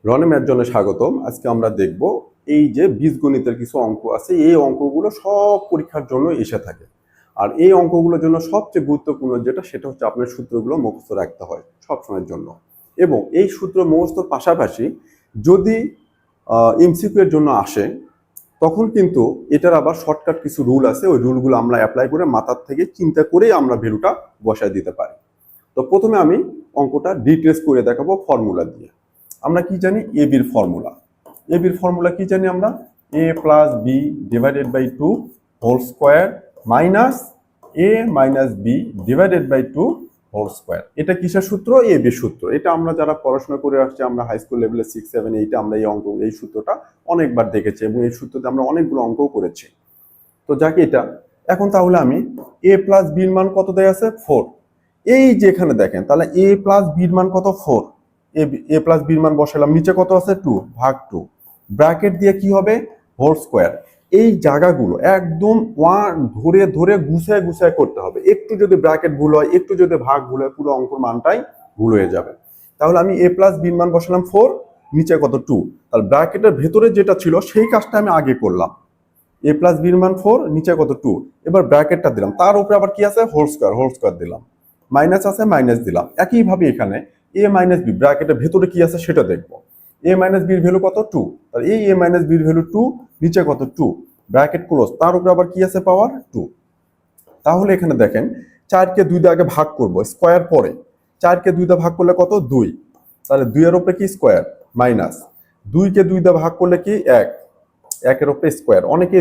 রনে math জোনে স্বাগতম। আজকে আমরা দেখব এই যে বীজগণিতের কিছু অঙ্ক আছে, এই অঙ্কগুলো সব পরীক্ষার জন্য এসে থাকে। আর এই অঙ্কগুলোর জন্য সবচেয়ে গুরুত্বপূর্ণ সেটা হচ্ছে আপনার সূত্রগুলো মুখস্থ রাখতে হয় সবসময়ের জন্য। এবং এই সূত্র মুখস্থর পাশাপাশি যদি এমসিকিউ এর জন্য আসে, তখন কিন্তু এটার আবার শর্টকাট কিছু রুল আছে, ওই রুলগুলো আমরা অ্যাপ্লাই করে মাথার থেকে চিন্তা করেই আমরা ভ্যালুটা বসায় দিতে পারি। তো প্রথমে আমি অঙ্কটা ডিটেলস করে দেখাবো ফর্মুলা দিয়ে। আমরা কি জানি? এ বির ফর্মুলা। এ বির ফর্মুলা কি জানি আমরা? a plus B divided by 2 whole square minus a minus B divided by 2 whole square. এটা কিসের সূত্র? এ বির সূত্র। এটা আমরা যারা পড়াশোনা করে আসছি, আমরা হাই স্কুল লেভেলে 6, 7, 8 আমরা এই সূত্রটা অনেকবার দেখেছি এবং এই সূত্রতে আমরা অনেকগুলো অঙ্কও করেছি। তো যাকে এটা এখন তাহলে আমি a প্লাস বির মান কত দেয়া আছে? 4। এই যে এখানে দেখেন, তাহলে a প্লাস বির মান কত? 4। এ প্লাস বির মান বসালাম, নিচে কত আছে? 2 ভাগ 2, ব্র্যাকেট দিয়ে কি হবে? Whole square. এই জায়গাগুলো একদম ওয়ান ধরে ধরে গুছায় গুছায় করতে হবে। একটু যদি ব্র্যাকেট ভুল হয়, একটু যদি ভাগ ভুল হয়, পুরো অঙ্কের মানটাই ভুল হয়ে যাবে। তাহলে আমি a প্লাস বির মান বসালাম 4, নিচে কত? 2। তাহলে ব্র্যাকেটের ভেতরে যেটা ছিল সেই কাজটা আমি আগে করলাম। a প্লাস বির মান 4, নিচে কত? 2। এবার ব্র্যাকেটটা দিলাম, তার উপরে আবার কি আছে? হোল স্কোয়ার দিলাম, মাইনাস আছে মাইনাস দিলাম। একইভাবে এখানে a মাইনাস বি, ব্র্যাকেটের ভেতরে কি আছে সেটা দেখবো। a মাইনাস বির ভ্যালু কত? 2। তাহলে এই a মাইনাস বির ভ্যালু 2, নিচে কত? 2, ব্র্যাকেট ক্লোজ, তার উপরে আবার কি আছে? পাওয়ার 2। তাহলে এখানে দেখেন 4কে 2 দিয়ে আগে ভাগ করব, স্কোয়ার পরে 4কে 2 দিয়ে ভাগ করলে কত? 2। তাহলে 2 এর উপরে কি? স্কোয়ার, মাইনাস 2কে 2 দিয়ে ভাগ করলে কি? 1, 1 এর উপরে স্কোয়ার। অনেকে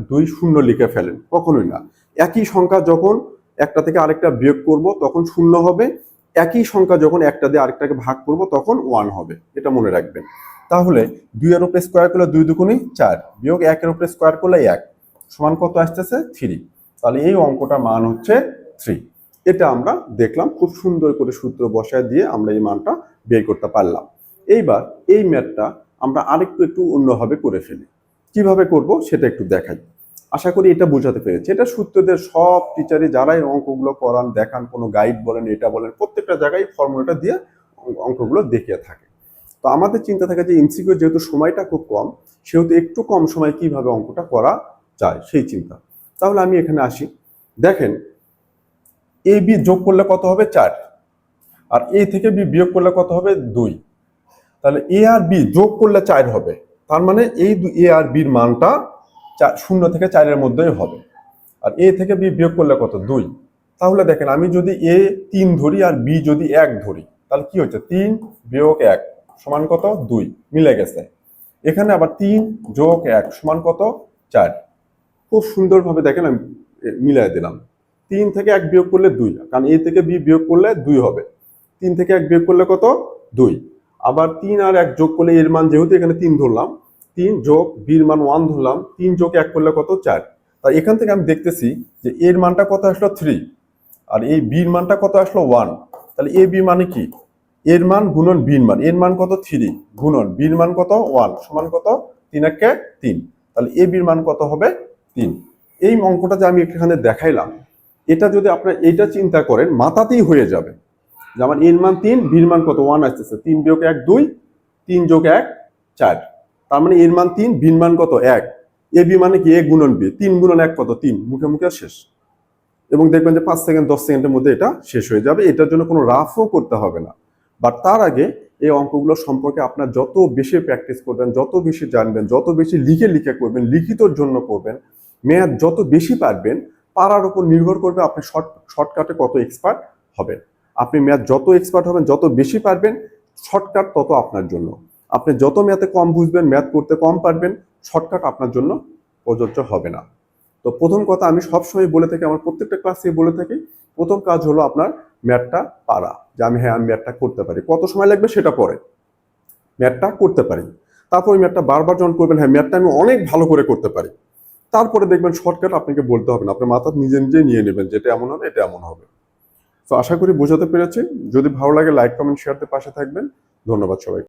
2 শূন্য লিখে ফেলেন, কখনোই না। একই সংখ্যা যখন একটা থেকে আরেকটা বিয়োগ করব তখন শূন্য হবে, একই সংখ্যা যখন একটা দিয়ে আরেকটাকে ভাগ করব তখন 1 হবে, এটা মনে রাখবেন। তাহলে 2 এর উপরে স্কোয়ার করলে 2 দুগুণে 4, বিয়োগ 1 এর উপরে স্কোয়ার করলে 1, সমান কত আসতেছে? 3। তাহলে এই অঙ্কটার মান হচ্ছে 3। এটা আমরা দেখলাম, খুব সুন্দর করে সূত্র বসায় দিয়ে আমরা এই মানটা বের করতে পারলাম। এইবার এই ম্যাথটা আমরা একটু অন্যভাবে করে ফেলি। কিভাবে করব সেটা একটু দেখাই। আশা করি এটা বোঝাতে পেরেছি। এটা সূত্রদের সব টিচারই যারাই অঙ্কগুলো করান, দেখান, কোনো গাইড বলেন, এটা বলেন, প্রত্যেকটা জায়গায় ফর্মুলাটা দিয়ে অঙ্কগুলো দেখিয়ে থাকে। তো আমাদের চিন্তা থাকে যে এমসিকিউ যেহেতু সময়টা খুব কম, সেহেতু একটু কম সময় কিভাবে অঙ্কটা করা যায় সেই চিন্তা। তাহলে আমি এখানে আসি। দেখেন, এ বি যোগ করলে কত হবে? 4। আর এ থেকে বি বিয়োগ করলে কত হবে? 2। তাহলে এ আর বি যোগ করলে 4 হবে। তার মানে এই এ আর বির মানটা 0 থেকে 4-এর মধ্যেই হবে। আর এ থেকে বি বিয়োগ করলে কত? 2। তাহলে দেখেন, আমি যদি এ 3 ধরি আর বি যদি 1 ধরি, তাহলে কি হচ্ছে? 3 বিয়োগ 1 সমান কত? 2, মিলে গেছে। এখানে আবার 3 যোগ 1 সমান কত? 4। খুব সুন্দরভাবে দেখেন আমি মিলাই দিলাম। 3 থেকে 1 বিয়োগ করলে 2, কারণ এ থেকে বি বিয়োগ করলে 2 হবে। 3 থেকে 1 বিয়োগ করলে কত? 2। আবার 3 আর 1 যোগ করলে এর মান, যেহেতু এখানে 3 ধরলাম, 3 যোগ বির মান 1 ধরলাম, 3 যোগ 1 করলে কত? 4। তাই এখান থেকে আমি দেখতেছি যে এর মানটা কত আসলো? 3। আর এই বির মানটা কত আসলো? 1। তাহলে এ বি মানে কি? এর মান গুণন বির মান। এর মান কত? 3 গুণন বির মান কত? 1 সমান কত? 3 একে 3। তাহলে এ বির মান কত হবে? 3। এই অঙ্কটা যে আমি এখানে দেখাইলাম, এটা যদি আপনারা এইটা চিন্তা করেন, মাথাতেই হয়ে যাবে যে আমার এর মান 3, বির মান কত? 1 আসতেছে। 3 বিয়োগ 1 2, 3 যোগ 1 4। তার মানে এর মান 3, বির মান কত? 1। এ বি মানে কি? এ গুণন বি। 3 গুণন 1 কত? 3। মুখে মুখে শেষ। এবং দেখবেন যে 5 সেকেন্ড 10 সেকেন্ডের মধ্যে এটা শেষ হয়ে যাবে। এটার জন্য কোনো রাফও করতে হবে না। বাট তার আগে এই অঙ্কগুলো সম্পর্কে আপনার যত বেশি প্র্যাকটিস করবেন, যত বেশি জানবেন, যত বেশি লিখে লিখে করবেন, লিখিতর জন্য করবেন, ম্যাথ যত বেশি পারবেন, পারার উপর নির্ভর করবে আপনি শর্টকাটে কত এক্সপার্ট হবেন। আপনি ম্যাথ যত এক্সপার্ট হবেন, যত বেশি পারবেন, শর্টকাট তত আপনার জন্য। আপনি যত ম্যাথে কম বুঝবেন, ম্যাথ করতে কম পারবেন, শর্টকাট আপনার জন্য প্রযোজ্য হবে না। তো প্রথম কথা আমি সবসময় বলে থাকি, আমার প্রত্যেকটা ক্লাসে বলে থাকি, প্রথম কাজ হলো আপনার ম্যাথটা পারা, যে আমি আমি ম্যাথটা করতে পারি। কত সময় লাগবে সেটা পরে, ম্যাথটা করতে পারি। তারপর ওই ম্যাথটা বারবার যখন করবেন, হ্যাঁ ম্যাথটা আমি অনেক ভালো করে করতে পারি, তারপরে দেখবেন শর্টকাট আপনাকে বলতে হবে না, আপনার মাথা নিজে নিজে নিয়ে নেবেন যেটা এমন হবে, এটা এমন হবে। তো আশা করি বোঝাতে পেরেছি। যদি ভালো লাগে লাইক, কমেন্ট, শেয়ারতে পাশে থাকবেন। ধন্যবাদ সবাই।